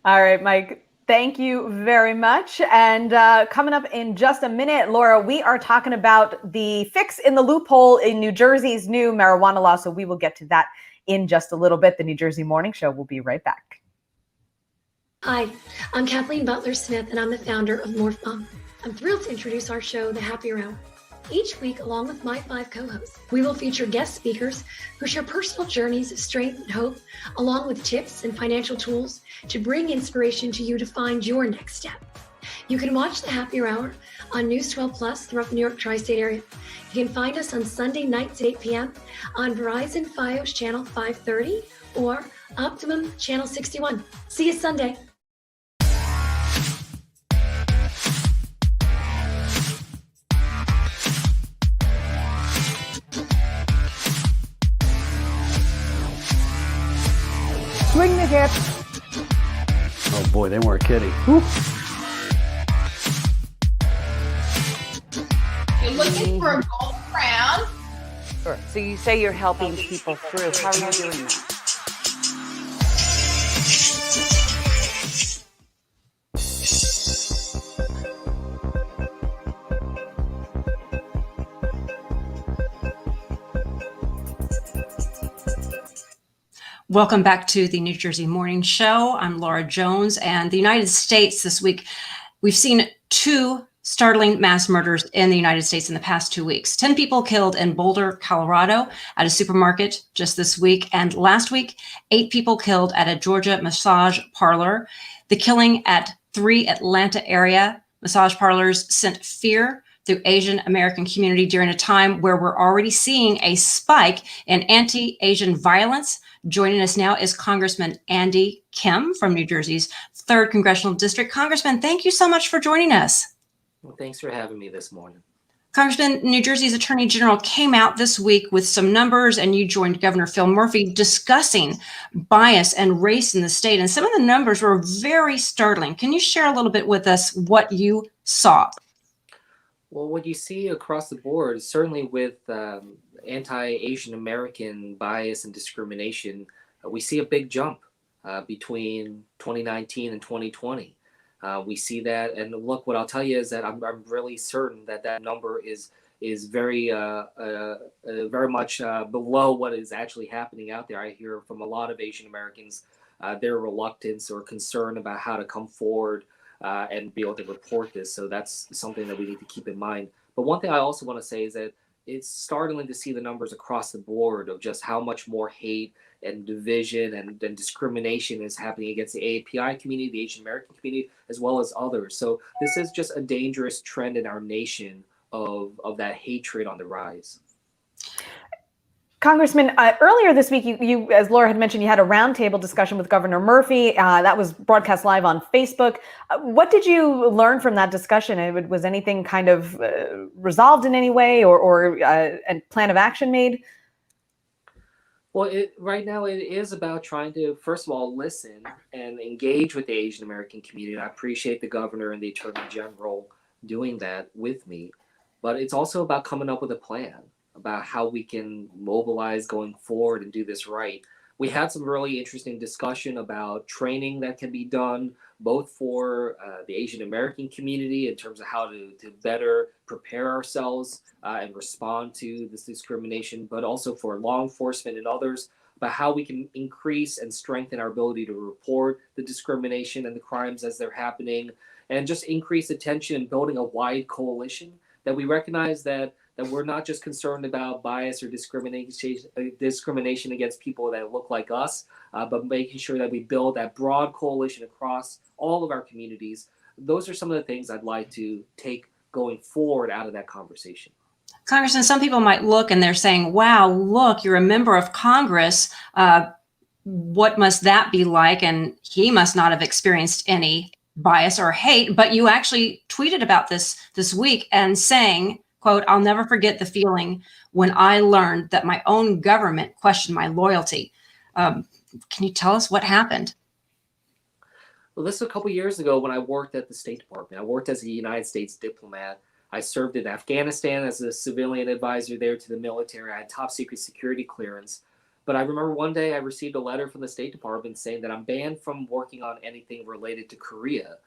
All right, Mike. Thank you very much. And coming up in just a minute, Laura, we are talking about the fix in the loophole in New Jersey's new marijuana law. So we will get to that in just a little bit. The New Jersey Morning Show will be right back. Hi, I'm Kathleen Butler-Smith, and I'm the founder of Morph Mom. I'm thrilled to introduce our show, The Happy Hour. Each week, along with my 5 co-hosts, we will feature guest speakers who share personal journeys of strength and hope, along with tips and financial tools to bring inspiration to you to find your next step. You can watch The Happy Hour on News 12 Plus throughout the New York tri-state area. You can find us on Sunday nights at 8 p.m. on Verizon Fios Channel 530 or Optimum Channel 61. See you Sunday. Swing the hip. Oh boy, they weren't kidding. Whoop. You're looking for a gold crown? Sure. So you say you're helping people through. How are you doing that? Welcome back to the New Jersey Morning Show. I'm Laura Jones, and the United States this week, we've seen 2 startling mass murders in the United States in the past 2 weeks. 10 people killed in Boulder, Colorado at a supermarket just this week. And last week, 8 people killed at a Georgia massage parlor. The killing at 3 Atlanta area massage parlors sent fear through Asian American community during a time where we're already seeing a spike in anti-Asian violence. Joining us now is Congressman Andy Kim from New Jersey's 3rd Congressional District. Congressman, thank you so much for joining us. Well, thanks for having me this morning. Congressman, New Jersey's Attorney General came out this week with some numbers, and you joined Governor Phil Murphy discussing bias and race in the state. And some of the numbers were very startling. Can you share a little bit with us what you saw? Well, what you see across the board, certainly with anti-Asian American bias and discrimination, we see a big jump between 2019 and 2020. We see that, and look, what I'll tell you is that I'm really certain that that number is very much below what is actually happening out there. I hear from a lot of Asian Americans their reluctance or concern about how to come forward and be able to report this. So that's something that we need to keep in mind. But one thing I also want to say is that it's startling to see the numbers across the board of just how much more hate and division and discrimination is happening against the AAPI community, the Asian American community, as well as others. So this is just a dangerous trend in our nation of that hatred on the rise. Congressman, earlier this week, you, as Laura had mentioned, you had a roundtable discussion with Governor Murphy. That was broadcast live on Facebook. What did you learn from that discussion? Was anything kind of resolved in any way, or a plan of action made? Well, right now it is about trying to, first of all, listen and engage with the Asian American community. I appreciate the governor and the attorney general doing that with me, but it's also about coming up with a plan about how we can mobilize going forward and do this right. We had some really interesting discussion about training that can be done both for the Asian American community in terms of how to better prepare ourselves and respond to this discrimination, but also for law enforcement and others about how we can increase and strengthen our ability to report the discrimination and the crimes as they're happening, and just increase attention and building a wide coalition that we recognize that that we're not just concerned about bias or discrimination against people that look like us, but making sure that we build that broad coalition across all of our communities. Those are some of the things I'd like to take going forward out of that conversation. Congressman, some people might look and they're saying, wow, look, you're a member of Congress. What must that be like? And he must not have experienced any bias or hate, but you actually tweeted about this week and saying, quote, "I'll never forget the feeling when I learned that my own government questioned my loyalty." Can you tell us what happened? Well, this was a couple years ago when I worked at the State Department. I worked as a United States diplomat. I served in Afghanistan as a civilian advisor there to the military. I had top secret security clearance. But I remember one day I received a letter from the State Department saying that I'm banned from working on anything related to Korea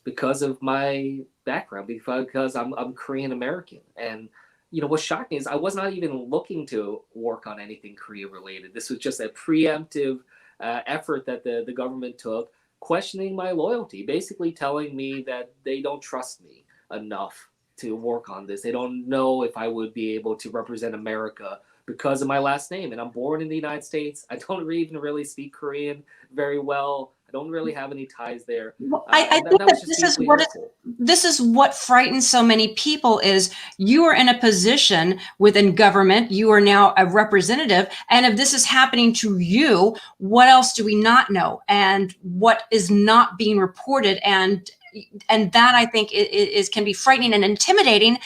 because of my background, because I'm Korean American. And what shocked me is I was not even looking to work on anything Korea related. This was just a preemptive effort that the government took, questioning my loyalty, basically telling me that they don't trust me enough to work on this. They don't know if I would be able to represent America because of my last name. And I'm born in the United States. I don't even really speak Korean very well. I don't really have any ties there. I think that this is what frightens so many people is you are in a position within government. You are now a representative. And if this is happening to you, what else do we not know? And what is not being reported? And that I think is can be frightening and intimidating.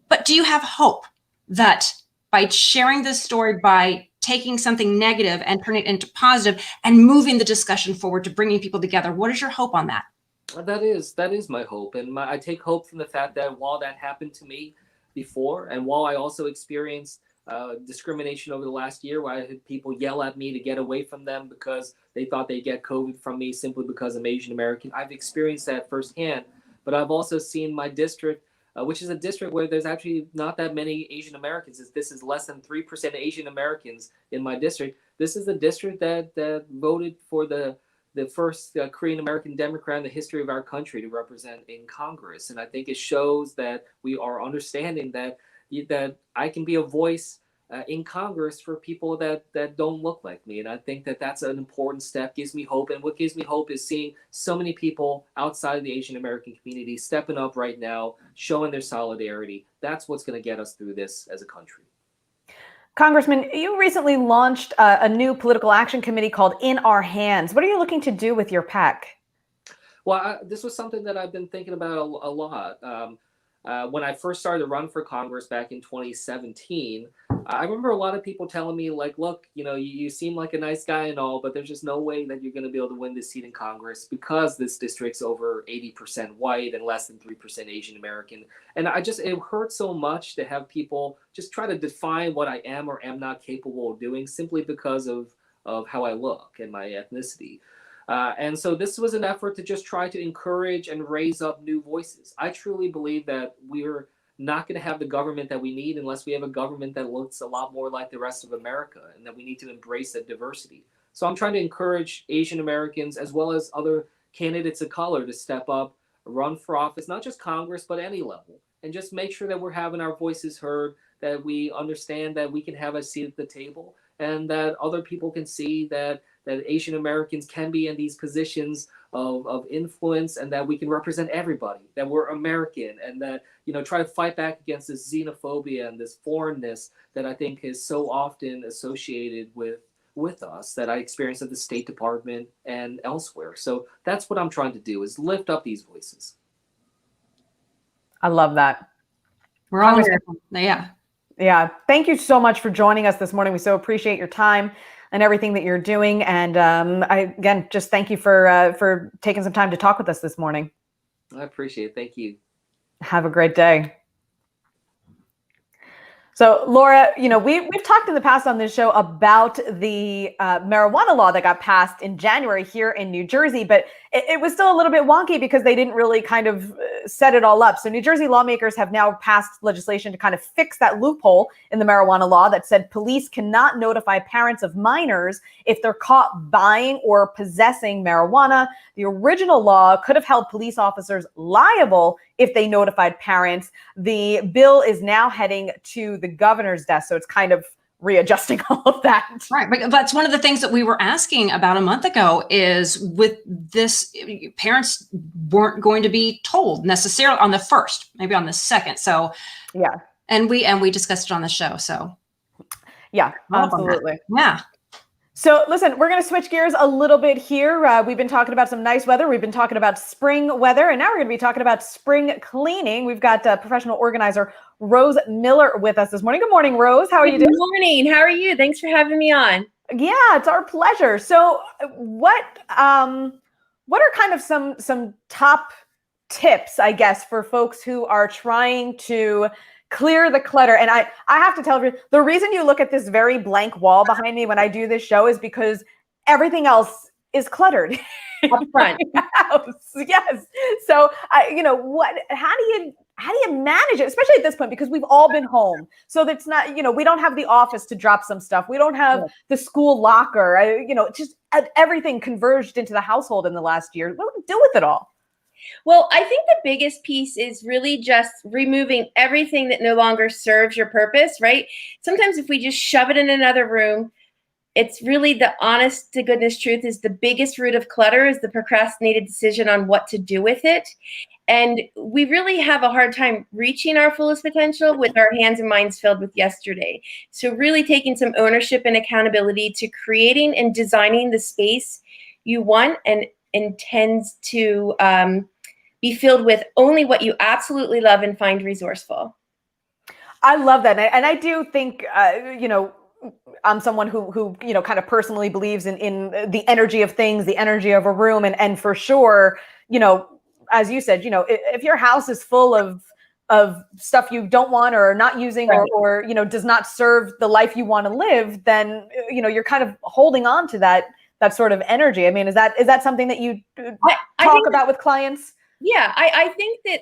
But do you have hope that by sharing this story, by taking something negative and turning it into positive and moving the discussion forward to bringing people together, what is your hope on that? That is my hope. And I take hope from the fact that while that happened to me before, and while I also experienced discrimination over the last year where I had people yell at me to get away from them because they thought they'd get COVID from me simply because I'm Asian American. I've experienced that firsthand, but I've also seen my district, which is a district where there's actually not that many Asian Americans. This is less than 3% Asian Americans in my district. This is the district that voted for the first Korean American Democrat in the history of our country to represent in Congress. And I think it shows that we are understanding that I can be a voice in Congress for people that don't look like me. And I think that that's an important step, gives me hope. And what gives me hope is seeing so many people outside of the Asian American community stepping up right now, showing their solidarity. That's what's going to get us through this as a country. Congressman, you recently launched a new political action committee called In Our Hands. What are you looking to do with your PAC? Well, this was something that I've been thinking about a lot. When I first started to run for Congress back in 2017, I remember a lot of people telling me, like, look, you seem like a nice guy and all, but there's just no way that you're going to be able to win this seat in Congress because this district's over 80% white and less than 3% Asian American. And it hurt so much to have people just try to define what I am or am not capable of doing simply because of how I look and my ethnicity. And so this was an effort to just try to encourage and raise up new voices. I truly believe that we're not going to have the government that we need unless we have a government that looks a lot more like the rest of America, and that we need to embrace that diversity. So I'm trying to encourage Asian Americans as well as other candidates of color to step up, run for office, not just Congress, but any level, and just make sure that we're having our voices heard, that we understand that we can have a seat at the table, and that other people can see that Asian Americans can be in these positions of influence, and that we can represent everybody, that we're American, and that, try to fight back against this xenophobia and this foreignness that I think is so often associated with us, that I experienced at the State Department and elsewhere. So that's what I'm trying to do, is lift up these voices. I love that. We're all here. Yeah. Thank you so much for joining us this morning. We so appreciate your time and everything that you're doing. And I, again, just thank you for taking some time to talk with us this morning. I appreciate it. Thank you. Have a great day. So, Laura, we've talked in the past on this show about the marijuana law that got passed in January here in New Jersey, but it was still a little bit wonky because they didn't really kind of set it all up. So New Jersey lawmakers have now passed legislation to kind of fix that loophole in the marijuana law that said police cannot notify parents of minors if they're caught buying or possessing marijuana. The original law could have held police officers liable if they notified parents. The bill is now heading to the governor's desk, so it's kind of readjusting all of that. Right. But that's one of the things that we were asking about a month ago is with this, parents weren't going to be told necessarily on the first, maybe on the second. So yeah. And we discussed it on the show. So yeah, absolutely. Yeah. So listen, we're going to switch gears a little bit here. We've been talking about some nice weather. We've been talking about spring weather, and now we're going to be talking about spring cleaning. We've got professional organizer Rose Miller with us this morning. Good morning, Rose. How are you doing? Good morning. How are you? Thanks for having me on. Yeah, it's our pleasure. So what are kind of some top tips, I guess, for folks who are trying to clear the clutter? And I have to tell you, the reason you look at this very blank wall behind me when I do this show is because everything else is cluttered. Up front. Yes. So how do you manage it, especially at this point, because we've all been home. So that's not, we don't have the office to drop some stuff. We don't have the school locker, just everything converged into the household in the last year. What do we do with it all? Well, I think the biggest piece is really just removing everything that no longer serves your purpose, right? Sometimes if we just shove it in another room, it's really the honest to goodness truth is the biggest root of clutter is the procrastinated decision on what to do with it. And we really have a hard time reaching our fullest potential with our hands and minds filled with yesterday. So really taking some ownership and accountability to creating and designing the space you want and intends to be filled with only what you absolutely love and find resourceful. I love that. And I do think, I'm someone who kind of personally believes in the energy of things, the energy of a room. And for sure, as you said, if your house is full of stuff you don't want or not using or does not serve the life you want to live, then, you're kind of holding on to that sort of energy. I mean, is that something that you talk about with clients? Yeah, I think that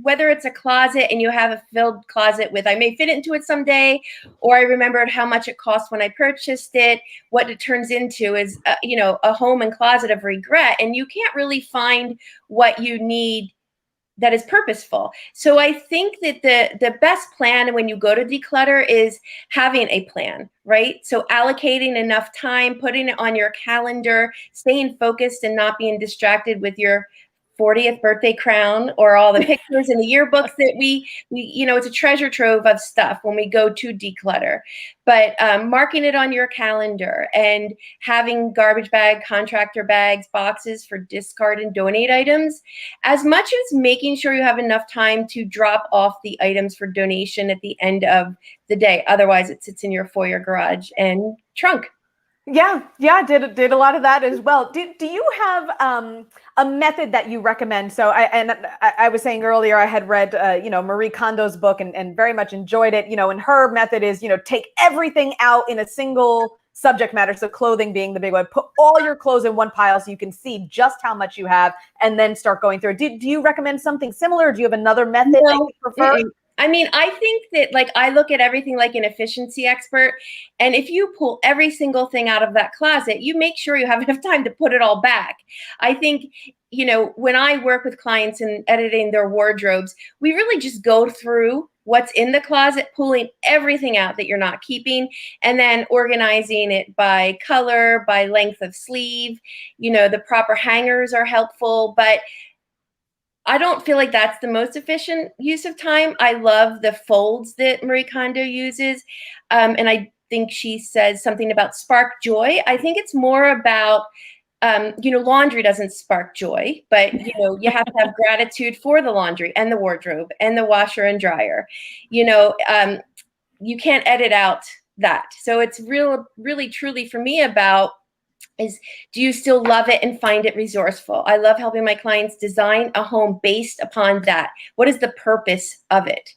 whether it's a closet and you have a filled closet with, I may fit into it someday, or I remembered how much it cost when I purchased it, what it turns into is, a home and closet of regret. And you can't really find what you need that is purposeful. So I think that the best plan when you go to declutter is having a plan, right? So allocating enough time, putting it on your calendar, staying focused and not being distracted with your 40th birthday crown or all the pictures in the yearbooks that we it's a treasure trove of stuff when we go to declutter. But marking it on your calendar and having garbage bag, contractor bags, boxes for discard and donate items, as much as making sure you have enough time to drop off the items for donation at the end of the day. Otherwise, it sits in your foyer garage and trunk. Yeah, did a lot of that as well. Do you have a method that you recommend? So I was saying earlier, I had read Marie Kondo's book and very much enjoyed it. And her method is take everything out in a single subject matter. So clothing being the big one. Put all your clothes in one pile so you can see just how much you have, and then start going through. Do you recommend something similar? Do you have another method that you prefer? I mean, I think that I look at everything like an efficiency expert. And if you pull every single thing out of that closet, you make sure you have enough time to put it all back. I think, when I work with clients and editing their wardrobes, we really just go through what's in the closet, pulling everything out that you're not keeping, and then organizing it by color, by length of sleeve. The proper hangers are helpful, but I don't feel like that's the most efficient use of time. I love the folds that Marie Kondo uses. And I think she says something about spark joy. I think it's more about, laundry doesn't spark joy, but, you have to have gratitude for the laundry and the wardrobe and the washer and dryer. You can't edit out that. So it's really, truly for me about is, do you still love it and find it resourceful? I love helping my clients design a home based upon that. What is the purpose of it?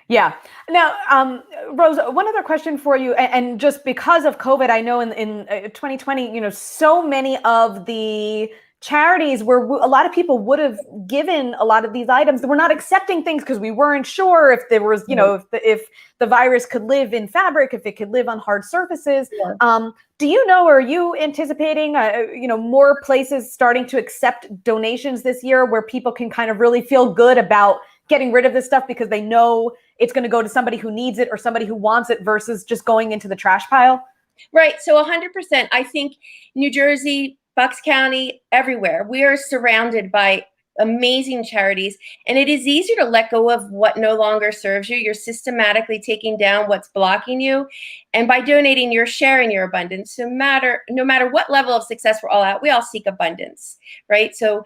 Yeah. Now, Rose, one other question for you, and just because of COVID, I know in 2020, so many of the charities where a lot of people would have given a lot of these items. We're not accepting things because we weren't sure if there was, if the virus could live in fabric, if it could live on hard surfaces. Yeah. Do you know, or are you anticipating, more places starting to accept donations this year where people can kind of really feel good about getting rid of this stuff because they know it's going to go to somebody who needs it or somebody who wants it versus just going into the trash pile? Right. So 100%. I think New Jersey, Bucks County, everywhere, we are surrounded by amazing charities, and it is easier to let go of what no longer serves you. You're systematically taking down what's blocking you, and by donating, you're sharing your abundance. No matter what level of success we're all at, we all seek abundance, right? So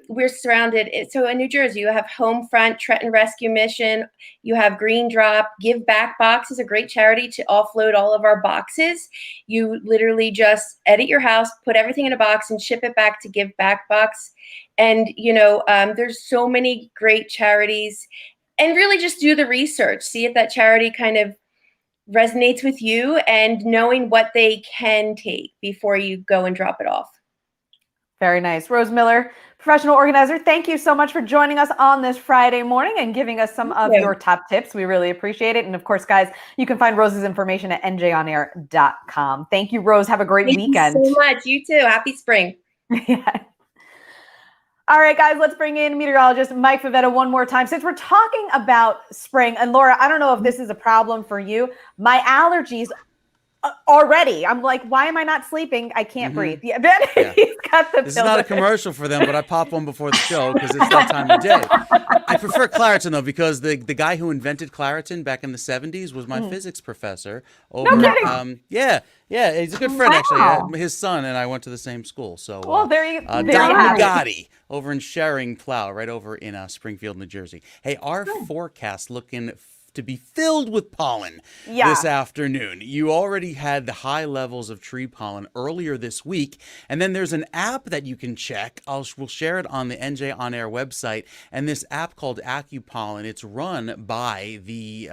we're surrounded. So in New Jersey, you have Homefront, Trenton Rescue Mission, you have Green Drop. Give Back Box is a great charity to offload all of our boxes. You literally just edit your house, put everything in a box, and ship it back to Give Back Box. And, there's so many great charities, and really just do the research. See if that charity kind of resonates with you and knowing what they can take before you go and drop it off. Very nice. Rose Miller, professional organizer, thank you so much for joining us on this Friday morning and giving us some of your top tips. We really appreciate it. And of course, guys, you can find Rose's information at njonair.com. Thank you, Rose. Have a great weekend. Thank you so much. You too. Happy spring. Yeah. All right, guys, let's bring in meteorologist Mike Favetta one more time. Since we're talking about spring, and Laura, I don't know if this is a problem for you. My allergies already. I'm like, why am I not sleeping? I can't breathe. Yeah, he's got the This is not a commercial for them, but I pop one before the show because it's that time of day. I prefer Claritin, though, because the guy who invented Claritin back in the 70s was my physics professor. No kidding. Yeah, he's a good friend, actually. His son and I went to the same school. So, well, there you Don Nagati over in Sharing Plow, right over in Springfield, New Jersey. Hey, our forecast looking to be filled with pollen this afternoon. You already had the high levels of tree pollen earlier this week, and then there's an app that you can check. We'll share it on the NJ On Air website, and this app called AccuPollen. It's run by the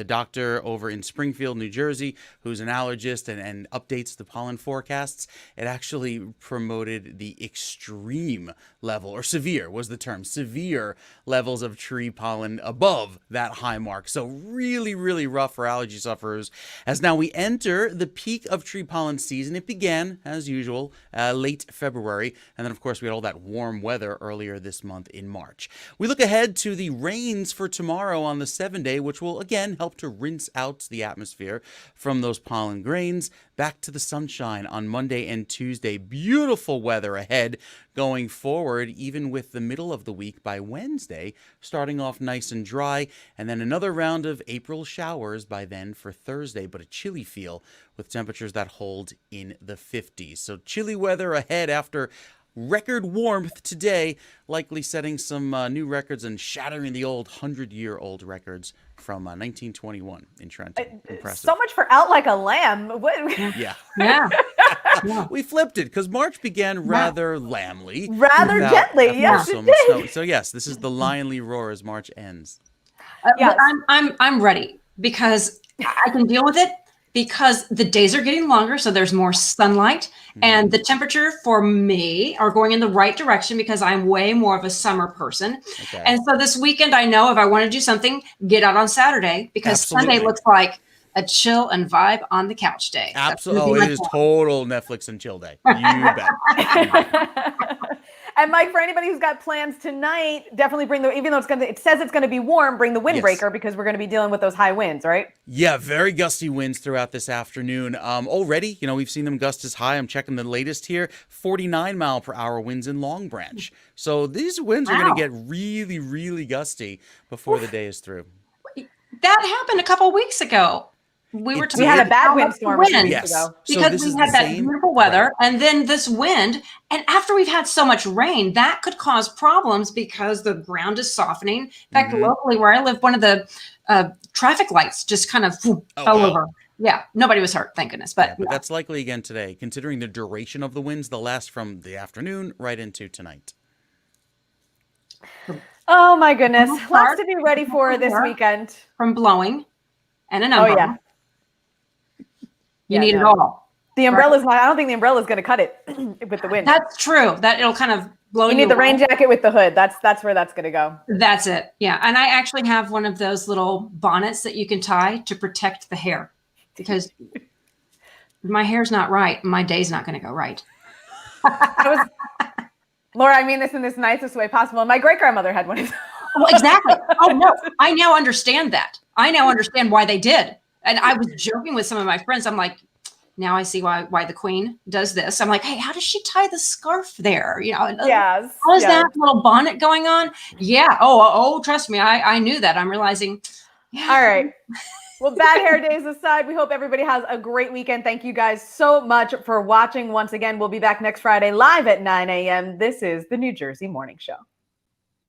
doctor over in Springfield, New Jersey, who's an allergist and updates the pollen forecasts. It actually promoted the extreme level, or severe was the term, severe levels of tree pollen above that high mark. So really, really rough for allergy sufferers. As now we enter the peak of tree pollen season. It began, as usual, late February. And then, of course, we had all that warm weather earlier this month in March. We look ahead to the rains for tomorrow on the 7-day, which will, again, help to rinse out the atmosphere from those pollen grains. Back to the sunshine on Monday and Tuesday. Beautiful weather ahead going forward, even with the middle of the week by Wednesday, starting off nice and dry, and then another round of April showers by then for Thursday, but a chilly feel with temperatures that hold in the 50s. So chilly weather ahead after record warmth today, likely setting some new records and shattering the old 100-year-old records from 1921 in Trenton. Impressive. So much for Out Like a Lamb. Yeah. Yeah. We flipped it because March began rather lambly. Rather gently, yes, it did. Snow. So yes, this is the lionly roar as March ends. Yes. I'm ready because I can deal with it because the days are getting longer, so there's more sunlight, and the temperature for me are going in the right direction because I'm way more of a summer person. Okay. And so this weekend, I know if I want to do something, get out on Saturday because Sunday looks like a chill and vibe on the couch day. Absolutely. It is total Netflix and chill day. You bet. And Mike, for anybody who's got plans tonight, definitely bring even though it says it's going to be warm, bring the windbreaker because we're going to be dealing with those high winds, right? Yeah, very gusty winds throughout this afternoon. Already, we've seen them gust as high. I'm checking the latest here, 49 mile per hour winds in Long Branch. So these winds are going to get really, really gusty before the day is through. That happened a couple of weeks ago. We had a bad windstorm ago because we had that beautiful weather and then this wind. And after we've had so much rain, that could cause problems because the ground is softening. In fact, locally where I live, one of the traffic lights just kind of fell over. Yeah, nobody was hurt, thank goodness. But that's likely again today, considering the duration of the winds. They'll last from the afternoon right into tonight. Oh my goodness, lots to be ready for this weekend. From blowing and an umbrella. Oh yeah. You need it all. The umbrella's not, I don't think the umbrella's going to cut it with the wind. That's true. That it'll kind of blow you need the rain jacket with the hood. That's where that's going to go. That's it. Yeah. And I actually have one of those little bonnets that you can tie to protect the hair, because my hair's not right. My day's not going to go right. Laura, I mean this in this nicest way possible. My great grandmother had one of those. Well, exactly. Oh no, I now understand that. I now understand why they did. And I was joking with some of my friends. I'm like, now I see why the queen does this. I'm like, hey, how does she tie the scarf there? You know, yes. How is that little bonnet going on? Yeah. Oh, trust me. I knew that. I'm realizing. Yeah. All right. Well, bad hair days aside, we hope everybody has a great weekend. Thank you guys so much for watching. Once again, we'll be back next Friday live at 9 a.m. This is the New Jersey Morning Show.